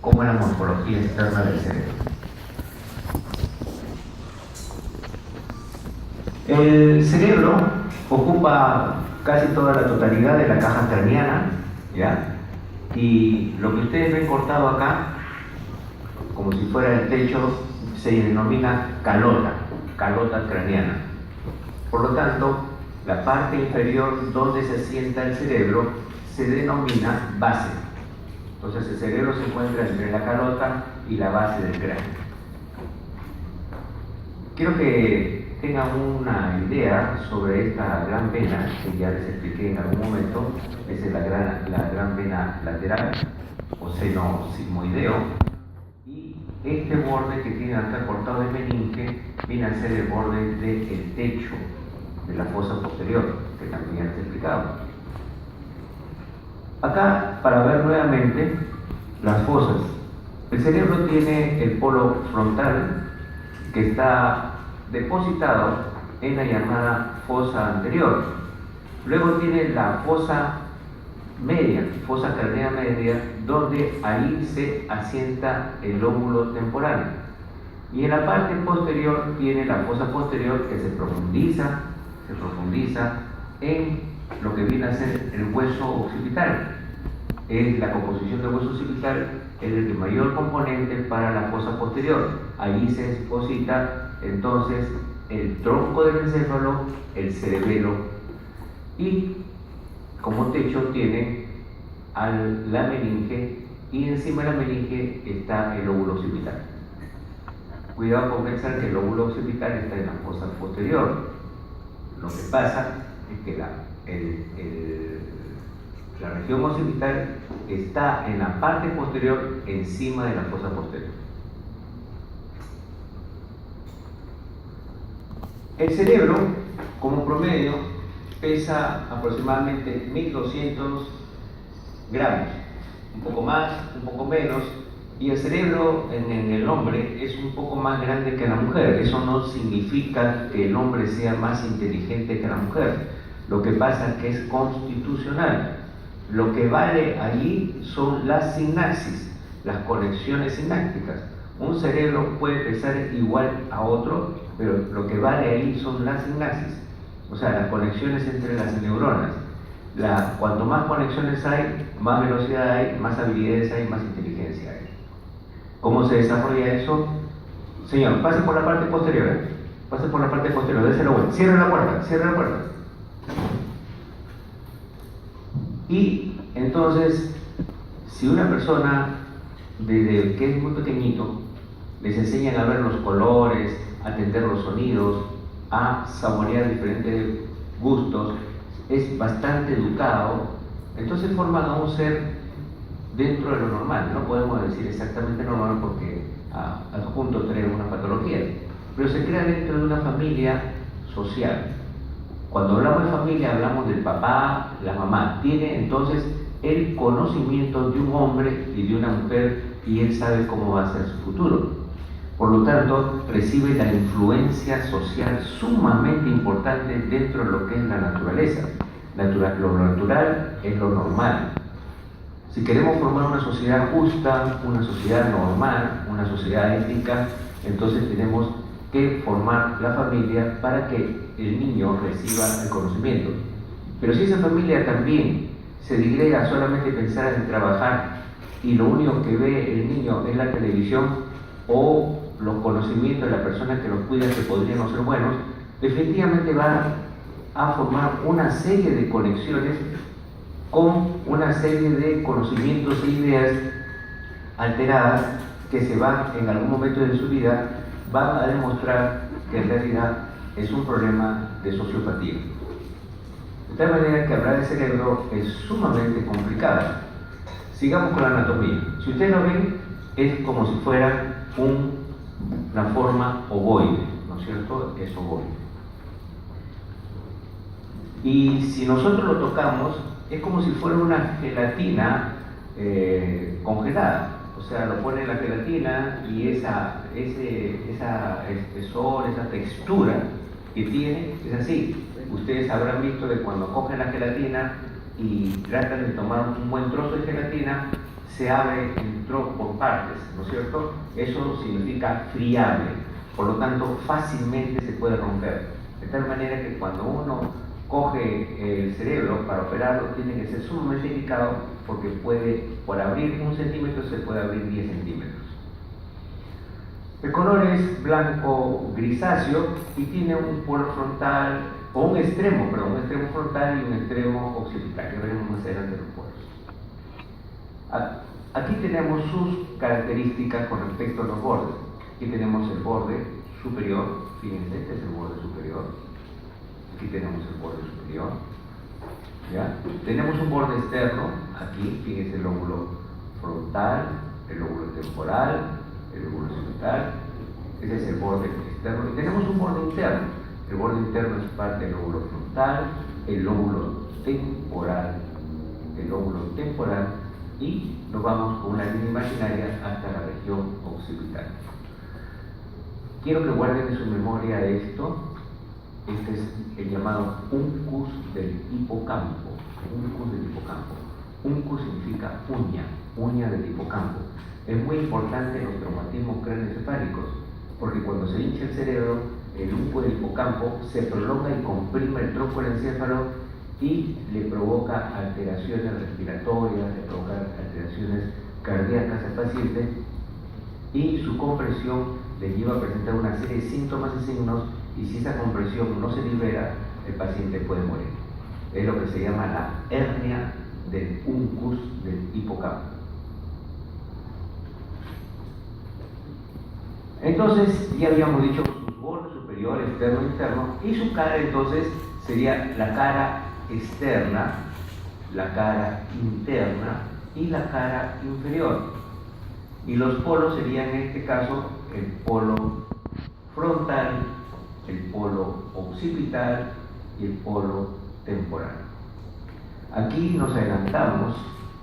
cómo es la morfología externa del cerebro. El cerebro ocupa casi toda la totalidad de la caja craneana, ¿ya? Y lo que ustedes ven cortado acá, como si fuera el techo, se denomina calota craneana. Por lo tanto, la parte inferior donde se asienta el cerebro se denomina base. Entonces el cerebro se encuentra entre la calota y la base del cráneo. Quiero que tengan una idea sobre esta gran vena, que ya les expliqué en algún momento. Es la gran vena lateral o seno sigmoideo, y este borde que tiene acá cortado de meninge viene a ser el borde del techo de la fosa posterior, que también ya les he explicado. Acá, para ver nuevamente las fosas, el cerebro tiene el polo frontal, que está depositado en la llamada fosa anterior. Luego tiene la fosa media, fosa craneana media, donde ahí se asienta el lóbulo temporal. Y en la parte posterior tiene la fosa posterior, que se profundiza en lo que viene a ser el hueso occipital. La composición del hueso occipital es el mayor componente para la fosa posterior. Allí se deposita entonces el tronco del encéfalo, el cerebelo, y como techo tiene la meninge, y encima de la meninge está el lóbulo occipital. Cuidado con pensar que el lóbulo occipital está en la fosa posterior. Lo que pasa es que la región occipital está en la parte posterior, encima de la fosa posterior. El cerebro, como promedio, pesa aproximadamente 1200 gramos, un poco más, un poco menos, y el cerebro en el hombre es un poco más grande que la mujer. Eso no significa que el hombre sea más inteligente que la mujer. Lo que pasa es que es constitucional. Lo que vale allí son las sinapsis, las conexiones sinápticas. Un cerebro puede pesar igual a otro, pero lo que vale ahí son las sinapsis, o sea, las conexiones entre las neuronas. Cuanto más conexiones hay, más velocidad hay, más habilidades hay, más inteligencia hay. ¿Cómo se desarrolla eso? Señor, pase por la parte posterior, pase por la parte posterior, dése la vuelta, cierre la puerta. Y entonces, si una persona, desde que es muy pequeñito, les enseñan a ver los colores, a entender los sonidos, a saborear diferentes gustos, es bastante educado, entonces forman a un ser dentro de lo normal. No podemos decir exactamente normal porque adjunto trae una patología, pero se crea dentro de una familia social. Cuando hablamos de familia, hablamos del papá, la mamá. Tiene entonces el conocimiento de un hombre y de una mujer, y él sabe cómo va a ser su futuro. Por lo tanto, recibe la influencia social sumamente importante dentro de lo que es la naturaleza. Lo natural es lo normal. Si queremos formar una sociedad justa, una sociedad normal, una sociedad ética, entonces tenemos que formar la familia para que el niño reciba el conocimiento. Pero si esa familia también se digrega solamente a pensar en trabajar, y lo único que ve el niño es la televisión o los conocimientos de la persona que los cuida, que podrían no ser buenos, definitivamente va a formar una serie de conexiones con una serie de conocimientos e ideas alteradas que se van, en algún momento de su vida, van a demostrar que en realidad es un problema de sociopatía. De tal manera que hablar de cerebro es sumamente complicado. Sigamos con la anatomía. Si ustedes lo ven, es como si fuera una forma ovoide, ¿no es cierto? Es ovoide. Y si nosotros lo tocamos, es como si fuera una gelatina congelada. O sea, lo pone en la gelatina y esa espesor, esa textura que tiene, es así. Ustedes habrán visto que cuando cogen la gelatina y tratan de tomar un buen trozo de gelatina, se abre entró por partes, ¿no es cierto? Eso significa friable, por lo tanto fácilmente se puede romper, de tal manera que cuando uno coge el cerebro para operarlo tiene que ser sumamente delicado, porque puede, por abrir 1 centímetro se puede abrir 10 centímetros. El color es blanco grisáceo y tiene un polo frontal, o un extremo frontal y un extremo occipital, que veremos más adelante los polos. Aquí tenemos sus características con respecto a los bordes. Aquí tenemos el borde superior, fíjense, este es el borde superior. Aquí tenemos el borde superior. ¿Ya? Tenemos un borde externo, aquí, fíjense el lóbulo frontal, el lóbulo temporal, el lóbulo occipital. Ese es el borde externo. Y tenemos un borde interno. El borde interno es parte del lóbulo frontal, el lóbulo temporal, y nos vamos con una línea imaginaria hasta la región occipital. Quiero que guarden en su memoria esto. Este es el llamado uncus del hipocampo. Uncus significa uña del hipocampo. Es muy importante en los traumatismos craneoencefálicos, porque cuando se hincha el cerebro, el uncus del hipocampo se prolonga y comprime el tronco del encéfalo y le provoca alteraciones respiratorias, le provoca alteraciones cardíacas al paciente, y su compresión le lleva a presentar una serie de síntomas y signos, y si esa compresión no se libera, el paciente puede morir. Es lo que se llama la hernia del uncus del hipocampo. Entonces, ya habíamos dicho su borde superior, externo, interno, y su cara entonces sería la cara externa, la cara interna y la cara inferior. Y los polos serían en este caso el polo frontal, el polo occipital y el polo temporal. Aquí nos adelantamos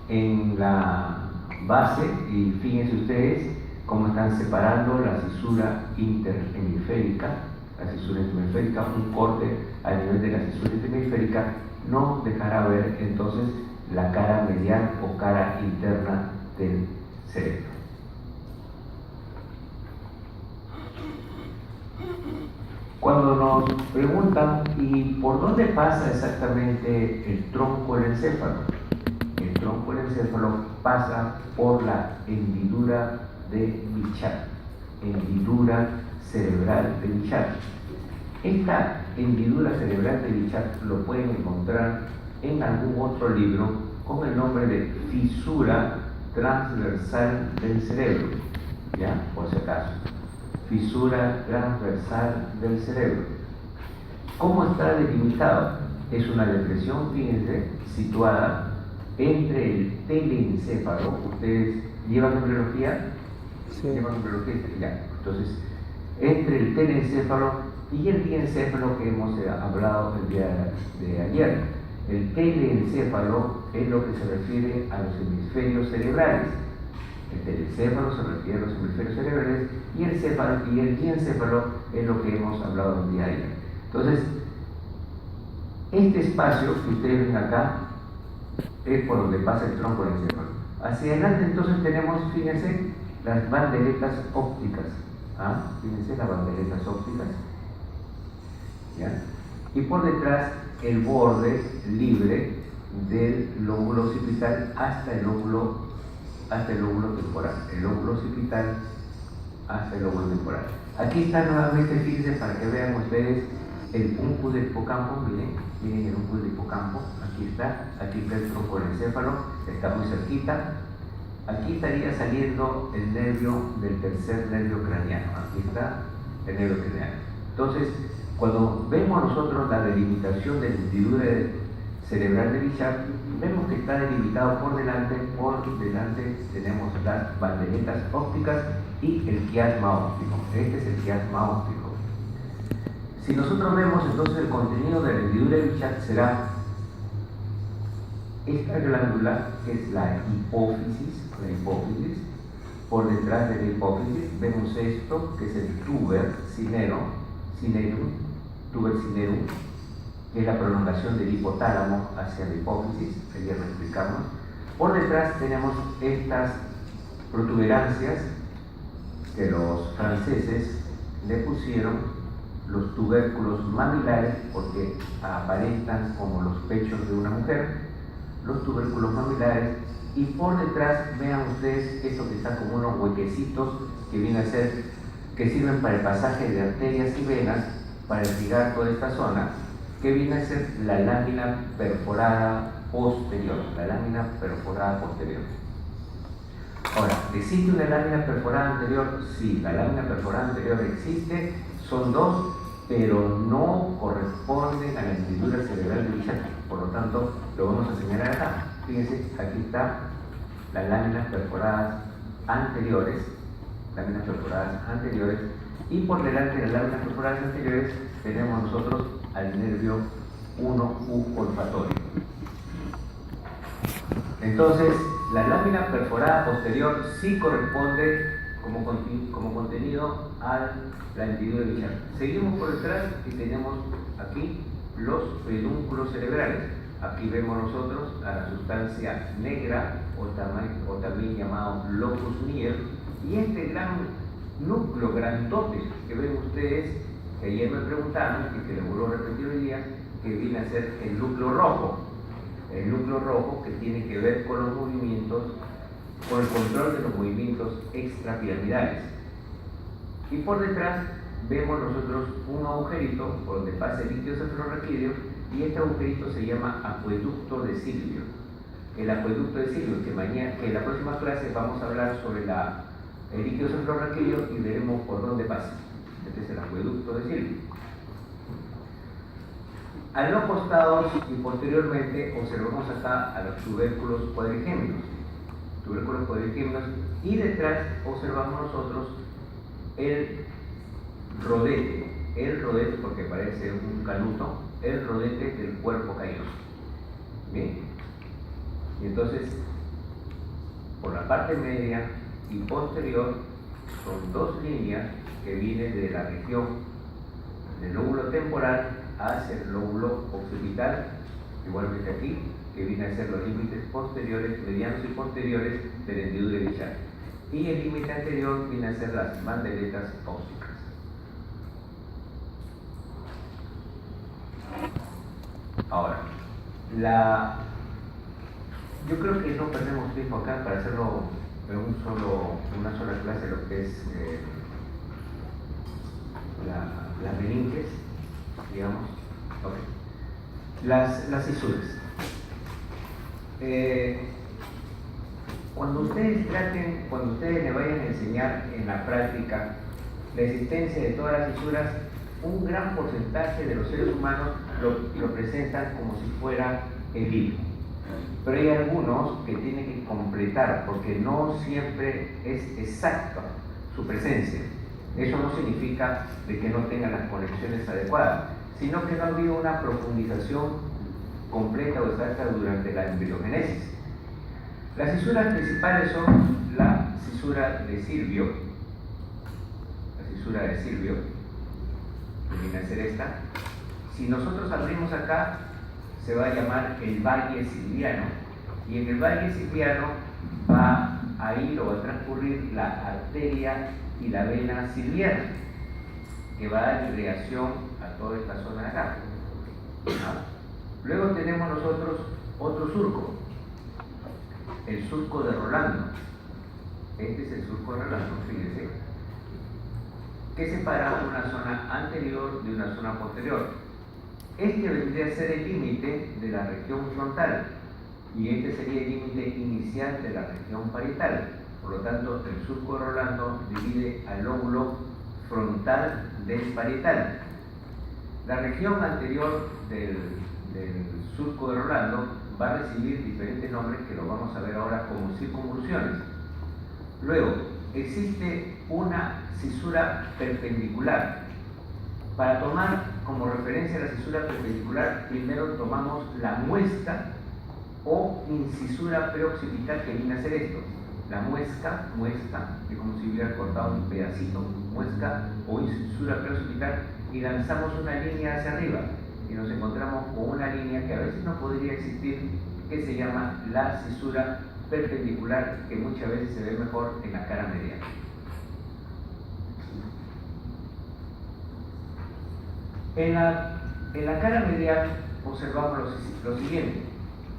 en la base y fíjense ustedes cómo están separando la cisura interhemisférica. La cisura interhemisférica, un corte a nivel de la cisura interhemisférica no dejará ver entonces la cara medial o cara interna del cerebro. Cuando nos preguntan, ¿y por dónde pasa exactamente el tronco del encéfalo? El tronco del encéfalo pasa por la hendidura de Bichat, hendidura cerebral de Bichat. Esta hendidura cerebral de Bichat lo pueden encontrar en algún otro libro con el nombre de fisura transversal del cerebro, ¿ya? Por si acaso. Fisura transversal del cerebro. ¿Cómo está delimitado? Es una depresión, fíjense, situada entre el telencéfalo. ¿Ustedes llevan numerología? Sí. ¿Llevan numerología? Ya. Entonces, entre el telencéfalo y el diencéfalo que hemos hablado el día de ayer. El telencéfalo es lo que se refiere a los hemisferios cerebrales. El telencéfalo se refiere a los hemisferios cerebrales y el diencéfalo es lo que hemos hablado el día de ayer. Entonces, este espacio que ustedes ven acá es por donde pasa el tronco del encéfalo. Hacia adelante entonces tenemos, fíjense, las bandeletas ópticas. Fíjense las bandeletas ópticas. ¿Ya? Y por detrás el borde libre del lóbulo occipital hasta el lóbulo temporal. El lóbulo occipital hasta el lóbulo temporal. Aquí está nuevamente, fíjense, para que vean ustedes el uncus del hipocampo. Miren el uncus del hipocampo. Aquí está el tronco del encéfalo, está muy cerquita. Aquí estaría saliendo el nervio del tercer nervio craneano. Aquí está el nervio craneano. Entonces, cuando vemos nosotros la delimitación de la hendidura cerebral de Bichat, vemos que está delimitado por delante tenemos las bandeletas ópticas y el quiasma óptico. Este es el quiasma óptico. Si nosotros vemos entonces el contenido de la hendidura de Bichat, será esta glándula, que es la hipófisis. Por detrás de la hipófisis vemos esto, que es el tuber cinerum, que es la prolongación del hipotálamo hacia la hipófisis, que ya lo explicamos. Por detrás tenemos estas protuberancias que los franceses le pusieron los tubérculos mamilares porque aparentan como los pechos de una mujer, los tubérculos mamilares, y por detrás vean ustedes esto que está como unos huequecitos que vienen a ser, que sirven para el pasaje de arterias y venas para irrigar toda esta zona, que viene a ser la lámina perforada posterior, la lámina perforada posterior. Ahora, ¿existe una lámina perforada anterior? Sí, la lámina perforada anterior existe, son dos, pero no corresponden a la hendidura cerebral de Bichat. Por lo tanto, lo vamos a señalar acá. Fíjense, aquí está las láminas perforadas anteriores, y por delante de las láminas perforadas anteriores tenemos nosotros al nervio 1U olfatorio. Entonces, la lámina perforada posterior sí corresponde como contenido a la hendidura de Bichat. Seguimos por detrás y tenemos aquí los pedúnculos cerebrales. Aquí vemos nosotros a la sustancia negra o también llamado locus niger, y este gran núcleo grandote que ven ustedes, que ayer me preguntaron y que les vuelvo a repetir hoy día, que viene a ser el núcleo rojo. El núcleo rojo que tiene que ver con los movimientos, con el control de los movimientos extrapiramidales. Y por detrás vemos nosotros un agujerito por donde pasa el líquido cefalorraquídeo, y este agujerito se llama acueducto de Silvio. El acueducto de Silvio, que en la próxima clase vamos a hablar sobre el líquido cefalorraquídeo y veremos por dónde pasa. Este es el acueducto de Silvio. A los costados y posteriormente observamos acá a los tubérculos cuadrigéminos. Y detrás observamos nosotros el rodete porque parece un canuto, el rodete del cuerpo calloso. Bien, y entonces por la parte media y posterior son dos líneas que vienen de la región del lóbulo temporal hacia el lóbulo occipital, igualmente aquí, que viene a ser los límites posteriores, medianos y posteriores de la hendidura de Bichat. Y el límite anterior viene a ser las bandeletas ópticas. Ahora, yo creo que no perdemos tiempo acá para hacerlo en una sola clase, lo que es las meninges, digamos. Okay. Las cisuras. Cuando ustedes le vayan a enseñar en la práctica la existencia de todas las cisuras, un gran porcentaje de los seres humanos lo presentan como si fuera el hilo. Pero hay algunos que tienen que completar porque no siempre es exacta su presencia. Eso no significa de que no tengan las conexiones adecuadas, sino que no ha habido una profundización completa o exacta durante la embriogénesis. Las cisuras principales son la cisura de Silvio, que viene a ser esta. Si nosotros abrimos acá, se va a llamar el valle silviano, y en el valle silviano va a ir o va a transcurrir la arteria y la vena silviana, que va a dar irrigación a toda esta zona de acá. Luego tenemos nosotros otro surco, el surco de Rolando. Este es el surco de Rolando, fíjense, que separa una zona anterior de una zona posterior. Este vendría a ser el límite de la región frontal y este sería el límite inicial de la región parietal. Por lo tanto, el surco de Rolando divide al lóbulo frontal del parietal. La región anterior del surco de Rolando va a recibir diferentes nombres que lo vamos a ver ahora como circunvoluciones. Luego, existe una cisura perpendicular. Para tomar como referencia la cisura perpendicular, primero tomamos la muesca o incisura preoccipital, que viene a ser esto. La muesca, es como si hubiera cortado un pedacito, muesca o incisura preoccipital, y lanzamos una línea hacia arriba y nos encontramos con una línea que a veces no podría existir, que se llama la cisura perpendicular que muchas veces se ve mejor en la cara medial. En la cara medial observamos lo siguiente.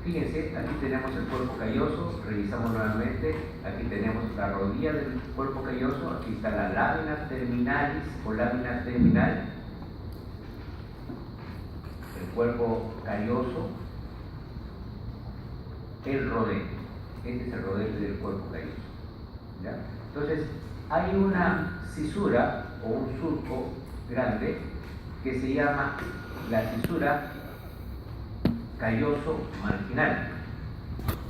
Fíjense, aquí tenemos el cuerpo calloso, revisamos nuevamente, aquí tenemos la rodilla del cuerpo calloso, aquí está la lámina terminalis o lámina terminal, el cuerpo calloso, el rodete. Este es el rodete del cuerpo calloso. ¿Ya? Entonces, hay una cisura o un surco grande que se llama la cisura calloso marginal.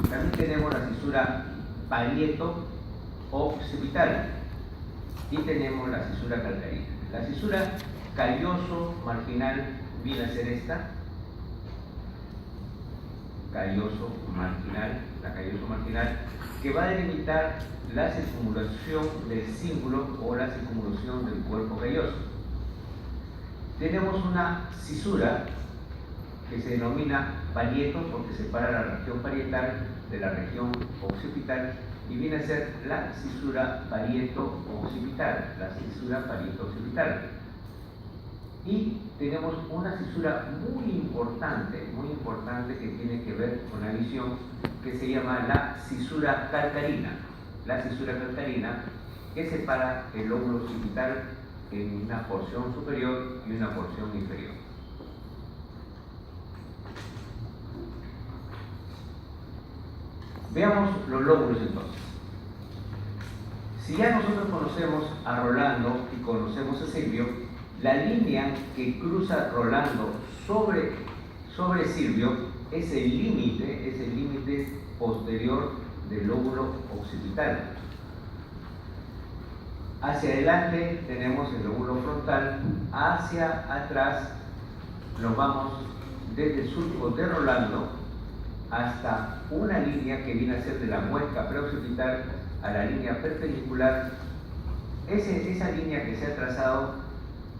También tenemos la cisura parieto occipital y tenemos la cisura calcarina. La cisura calloso marginal viene a ser esta, calloso marginal, la calloso marginal, que va a delimitar la circunvalación del cíngulo o la circunvalación del cuerpo calloso. Tenemos una cisura que se denomina parieto porque separa la región parietal de la región occipital y viene a ser la cisura parieto occipital, la cisura parieto occipital. Y tenemos una cisura muy importante que tiene que ver con la visión, que se llama la cisura calcarina. La cisura calcarina que separa el lóbulo occipital en una porción superior y una porción inferior. Veamos los lóbulos entonces. Si ya nosotros conocemos a Rolando y conocemos a Silvio, la línea que cruza Rolando sobre Silvio es el límite posterior del lóbulo occipital. Hacia adelante tenemos el lóbulo frontal, hacia atrás nos vamos desde el surco de Rolando hasta una línea que viene a ser de la muesca preoccipital a la línea perpendicular. Esa línea que se ha trazado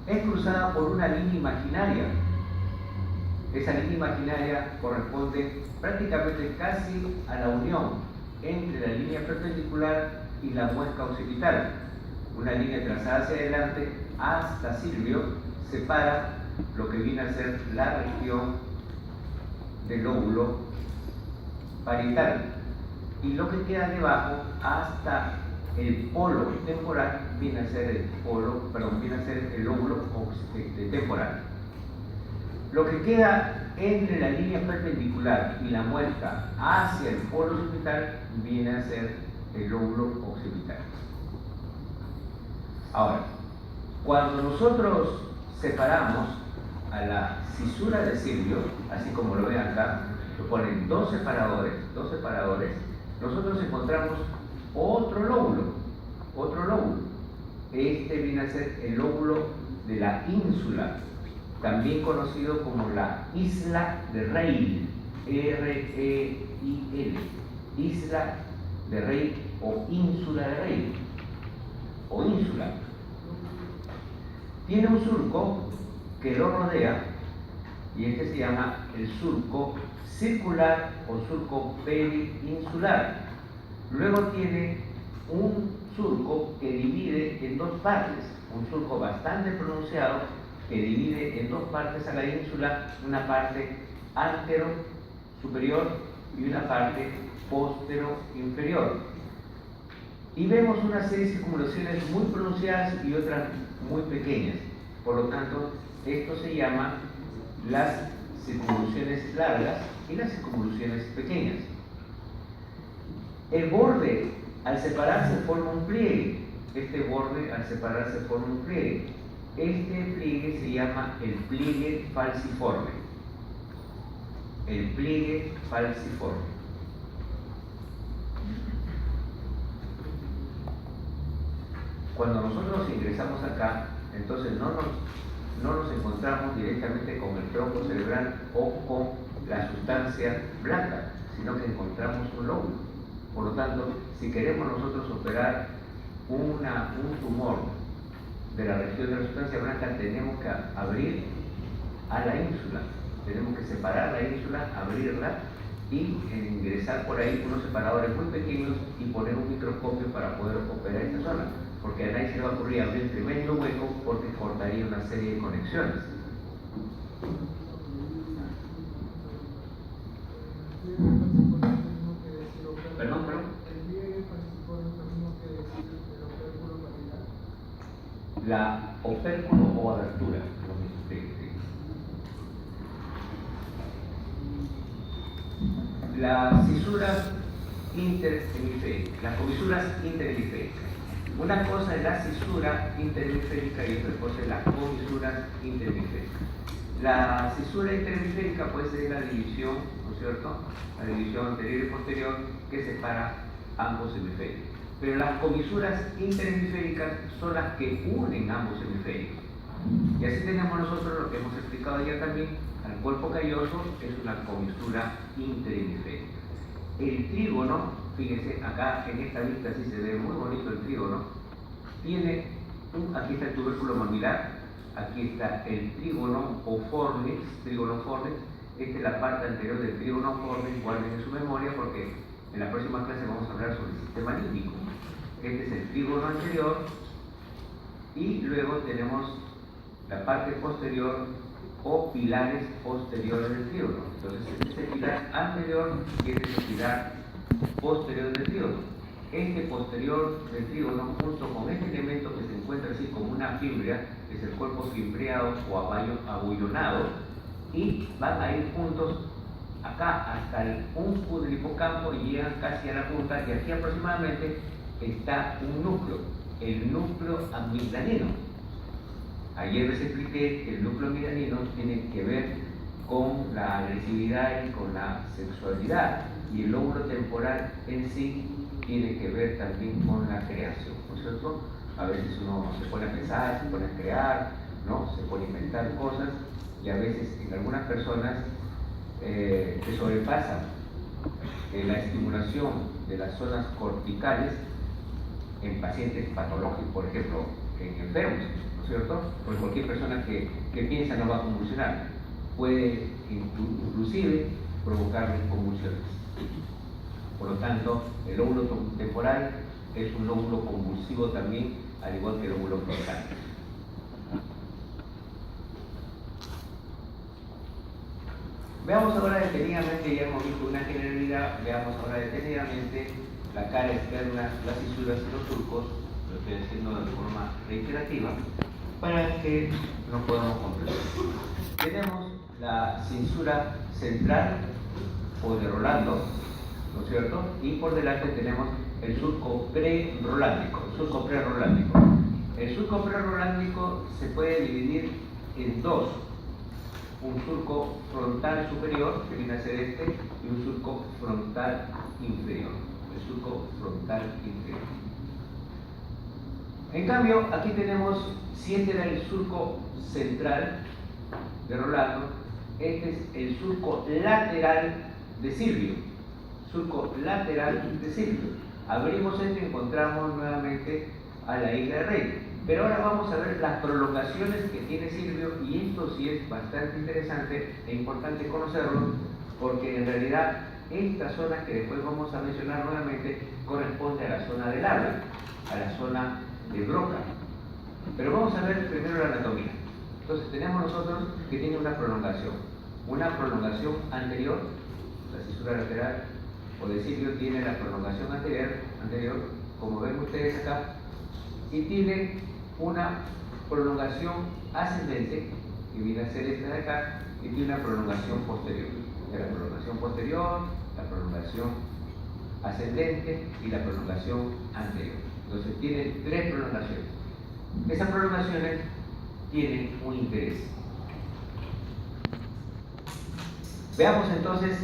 es cruzada por una línea imaginaria. Esa línea imaginaria corresponde prácticamente casi a la unión entre la línea perpendicular y la muesca occipital. Una línea trazada hacia adelante hasta Silvio separa lo que viene a ser la región del lóbulo parietal, y lo que queda debajo hasta el polo temporal viene a ser el lóbulo temporal. Lo que queda entre la línea perpendicular y la muesca hacia el polo occipital viene a ser el lóbulo occipital. Ahora, cuando nosotros separamos a la cisura de Silvio, así como lo ven acá, lo ponen dos separadores, nosotros encontramos otro lóbulo. Este viene a ser el lóbulo de la ínsula, también conocido como la isla de Reil, R-E-I-L, isla de Reil o ínsula de Reil, o ínsula. Tiene un surco que lo rodea y este se llama el surco circular o surco periinsular. Luego tiene un surco que divide en dos partes, un surco bastante pronunciado que divide en dos partes a la ínsula, una parte antero superior y una parte postero inferior. Y vemos una serie de circunvalaciones muy pronunciadas y otras muy pequeñas. Por lo tanto, esto se llama las circunvoluciones largas y las circunvoluciones pequeñas. El borde al separarse forma un pliegue. Este pliegue se llama el pliegue falciforme. Cuando nosotros ingresamos acá, entonces no nos encontramos directamente con el tronco cerebral o con la sustancia blanca, sino que encontramos un lóbulo. Por lo tanto, si queremos nosotros operar un tumor de la región de la sustancia blanca, tenemos que abrir a la ínsula, tenemos que separar la ínsula, abrirla y ingresar por ahí unos separadores muy pequeños y poner un microscopio para poder operar esta zona, porque a nadie se le va a ocurrir abrir tremendo hueco porque cortaría una serie de conexiones. Perdón. La opérculo o abertura, lo mismo, sí. Las cisuras interhemisféricas, las comisuras interhemisféricas. Una cosa es la cisura interhemisférica y otra cosa es la comisura interhemisférica. La cisura interhemisférica puede ser la división, ¿no es cierto? La división anterior y posterior que separa ambos hemisferios. Pero las comisuras interhemisféricas son las que unen ambos hemisferios. Y así tenemos nosotros lo que hemos explicado ayer también, al cuerpo calloso es una comisura interhemisférica. El trígono, fíjense, acá en esta vista sí se ve muy bonito el trígono, tiene aquí está el tubérculo mamilar, aquí está el trígono o fornix, esta es la parte anterior del trígono fornix, guarden en su memoria porque en la próxima clase vamos a hablar sobre el sistema límbico. Este es el trígono anterior y luego tenemos la parte posterior o pilares posteriores del trígono. Entonces este es el pilar anterior y este es el pilar posterior del trígono. Este posterior del trígono junto con este elemento que se encuentra así como una fimbria, que es el cuerpo fimbriado o abullonado, y van a ir juntos acá hasta el punto del hipocampo y llegan casi a la punta, y aquí aproximadamente está un núcleo, el núcleo amigdalino. Ayer les expliqué que el núcleo amigdalino tiene que ver con la agresividad y con la sexualidad, y el lóbulo temporal en sí tiene que ver también con la creación, ¿no es cierto? A veces uno se pone a pensar, se pone a crear, ¿no? Se pone a inventar cosas, y a veces en algunas personas se sobrepasa la estimulación de las zonas corticales en pacientes patológicos, por ejemplo, en enfermos, ¿no es cierto? Porque cualquier persona que piensa no va a convulsionar, puede inclusive provocarle convulsiones. Por lo tanto, el lóbulo temporal es un lóbulo convulsivo también, al igual que el lóbulo frontal. Veamos ahora detenidamente, ya hemos visto una generalidad, veamos ahora detenidamente la cara externa, las cisuras y los surcos. Lo estoy haciendo de forma reiterativa para que nos podamos comprender. Tenemos la cisura central o de Rolando, ¿no es cierto? Y por delante tenemos el surco prerolándico. El surco prerolándico se puede dividir en dos: un surco frontal superior, que viene a ser este, y un surco frontal inferior. El surco frontal inferior. En cambio, aquí tenemos, si este era el surco central de Rolando, este es el surco lateral de Silvio. Surco lateral de Silvio. Abrimos este y encontramos nuevamente a la isla de Rey. Pero ahora vamos a ver las prolongaciones que tiene Silvio, y esto sí es bastante interesante e importante conocerlo, porque en realidad esta zona que después vamos a mencionar nuevamente corresponde a la zona del labio, a la zona de Broca. Pero vamos a ver primero la anatomía. Entonces tenemos nosotros que tiene una prolongación anterior, la cisura lateral o de Silvio tiene la prolongación anterior, como ven ustedes acá, y tiene una prolongación ascendente, que viene a ser esta de acá, y tiene una prolongación posterior. La prolongación posterior, la prolongación ascendente y la prolongación anterior. Entonces tiene tres prolongaciones. Esas prolongaciones tienen un interés. Veamos entonces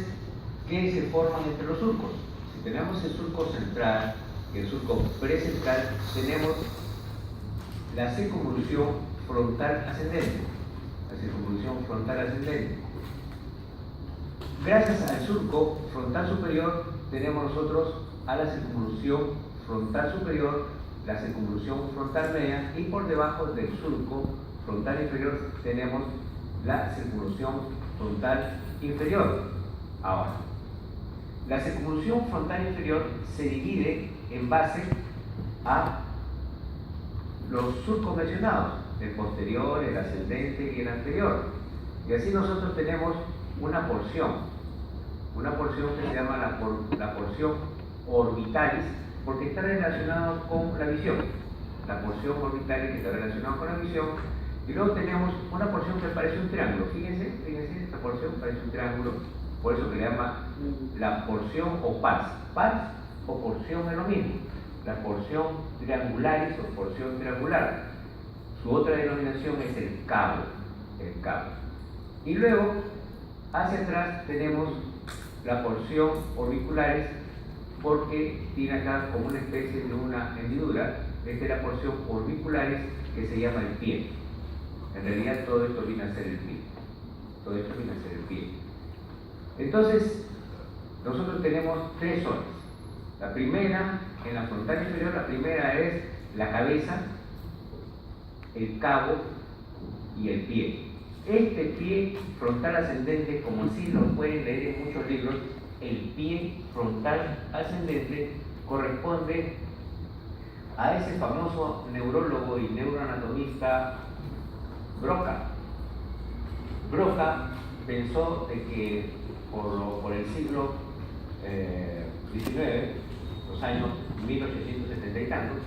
qué se forman entre los surcos. Si tenemos el surco central y el surco precentral, tenemos la circunvolución frontal ascendente. Gracias al surco frontal superior tenemos nosotros a la circunvolución frontal superior, la circunvolución frontal media, y por debajo del surco frontal inferior tenemos la circunvolución frontal inferior. Ahora, La circunvolución frontal inferior se divide en base a los surcos mencionados, el posterior, el ascendente y el anterior. Y así nosotros tenemos una porción que se llama la porción orbitalis, porque está relacionado con la visión. La porción orbitalis que está relacionada con la visión. Y luego tenemos una porción que parece un triángulo. Fíjense, esta porción parece un triángulo, por eso que le llama la porción o pars. Pars o porción es lo mismo. La porción triangularis o porción triangular. Su otra denominación es el cabo. Y luego, hacia atrás tenemos la porción orbicularis, porque tiene acá como una especie de una hendidura. Esta es la porción orbicularis que se llama el pie. En realidad todo esto viene a ser el pie. Entonces, nosotros tenemos tres zonas. La primera, en la frontal inferior, la primera es la cabeza, el cabo y el pie. Este pie frontal ascendente, como así lo pueden leer en muchos libros, el pie frontal ascendente corresponde a ese famoso neurólogo y neuroanatomista Broca. Broca pensó de que por el siglo XIX, los años 1870 y tantos,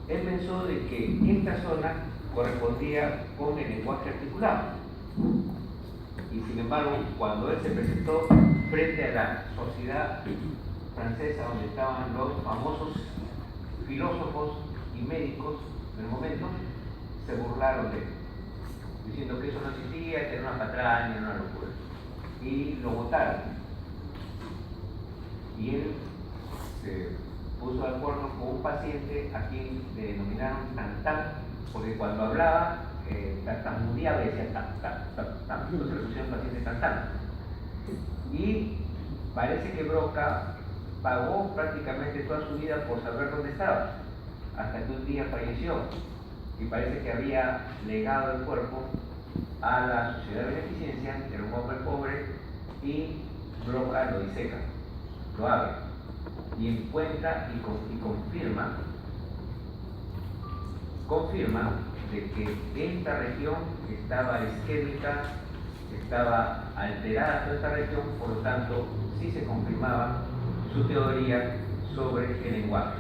él pensó de que esta zona correspondía con el lenguaje articulado. Y sin embargo, cuando él se presentó frente a la sociedad francesa, donde estaban los famosos filósofos y médicos del momento, se burlaron de él, diciendo que eso no existía, que era una patraña, era una locura. Y lo votaron. Y él se puso de acuerdo con un paciente a quien le denominaron Tan-Tan, porque cuando hablaba, tartamudeaba y decía Tan-Tan. Entonces le pusieron paciente Tan-Tan. Y parece que Broca pagó prácticamente toda su vida por saber dónde estaba, hasta que un día falleció. Y parece que había legado el cuerpo a la sociedad de beneficencia, era un hombre pobre, y Broca lo diseca, lo abre, y encuentra y confirma de que esta región estaba isquémica, estaba alterada toda esta región, por lo tanto sí se confirmaba su teoría sobre el lenguaje.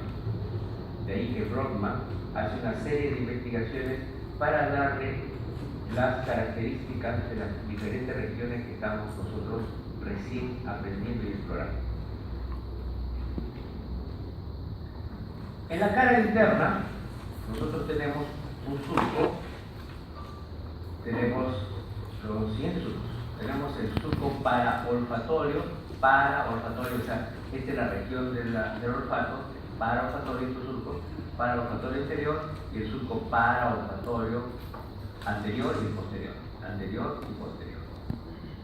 De ahí que Brodmann hace una serie de investigaciones para darle las características de las diferentes regiones que estamos nosotros recién aprendiendo y explorando. En la cara interna, nosotros tenemos un surco, tenemos los siguientes surcos. Tenemos el surco paraolfatorio, o sea, esta es la región del olfato, paraolfatorio, estos surcos, paraolfatorio anterior y el surco paraolfatorio anterior y posterior.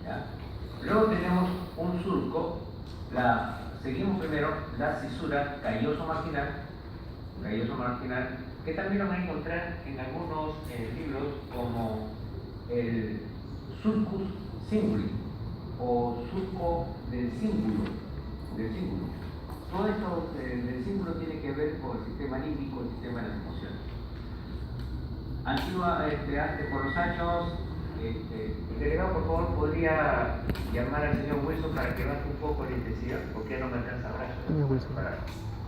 ¿Ya? Luego tenemos un surco, seguimos primero la cisura calloso-marginal, que también lo van a encontrar en algunos libros como el surcus cinguli o surco del cíngulo. Todo esto del cíngulo tiene que ver con el sistema límbico, el sistema de las emociones. Antes por los años, el delegado, por favor, podría llamar al señor Wilson para que baje un poco la intensidad, porque no me alcanza ahora para